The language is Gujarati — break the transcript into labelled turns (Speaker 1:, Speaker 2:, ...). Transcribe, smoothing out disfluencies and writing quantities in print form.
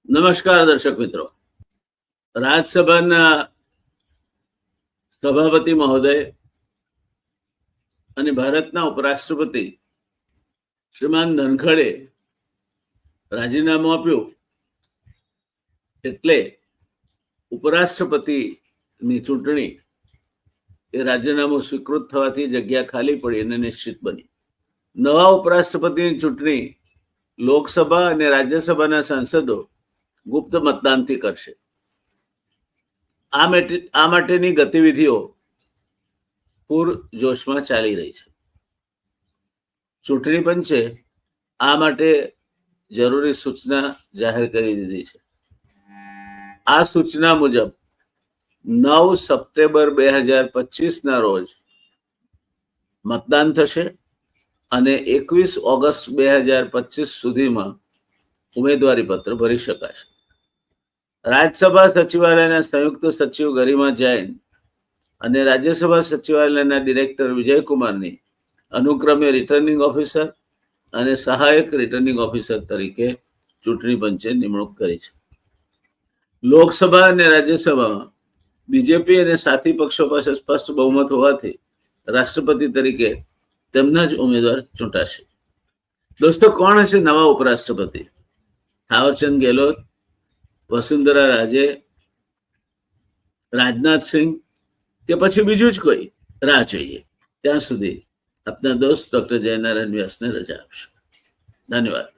Speaker 1: નમસ્કાર દર્શક મિત્રો. રાજ્યસભાના સભાપતિ મહોદય અને ભારતના ઉપરાષ્ટ્રપતિ શ્રીમાન ધનખડે રાજીનામું આપ્યું એટલે ઉપરાષ્ટ્રપતિની ચૂંટણી એ રાજીનામું સ્વીકૃત થવાથી જગ્યા ખાલી પડી અને નિશ્ચિત બની. નવા ઉપરાષ્ટ્રપતિની ચૂંટણી લોકસભા અને રાજ્યસભાના સાંસદો ગુપ્ત મતદાનથી કરશે. આ માટેની ગતિવિધિઓ પૂર જોશમાં ચાલી રહી છે. ચૂંટણી પંચે આ માટે જરૂરી સૂચના જાહેર કરી દીધી છે. આ સૂચના મુજબ 9 સપ્ટેમ્બર 2025 રોજ મતદાન થશે અને 21 ઓગસ્ટ 2025 સુધીમાં ઉમેદવારી પત્ર ભરી શકાશે. રાજ્યસભા સચિવાલયના સંયુક્ત સચિવ ગરિમા જૈન અને રાજ્યસભા સચિવાલયના ડિરેક્ટર વિજયકુમારની અનુક્રમે રિટર્નિંગ ઓફિસર અને સહાયક રિટર્નિંગ ઓફિસર તરીકે ચૂંટણી પંચે નિમણૂક કરી છે. લોકસભા અને રાજ્યસભામાં બીજેપી અને સાથી પક્ષો પાસે સ્પષ્ટ બહુમત હોવાથી રાષ્ટ્રપતિ તરીકે તેમના જ ઉમેદવાર ચૂંટાશે. દોસ્તો, કોણ હશે નવા ઉપરાષ્ટ્રપતિ? થાવરચંદ ગેહલોત, વસુંધરા રાજે, રાજનાથ સિંહ કે પછી બીજું જ કોઈ? રાહ જોઈએ. ત્યાં સુધી આપના દોસ્ત ડોક્ટર જયનારાયણ વ્યાસને રજા આપશો. ધન્યવાદ.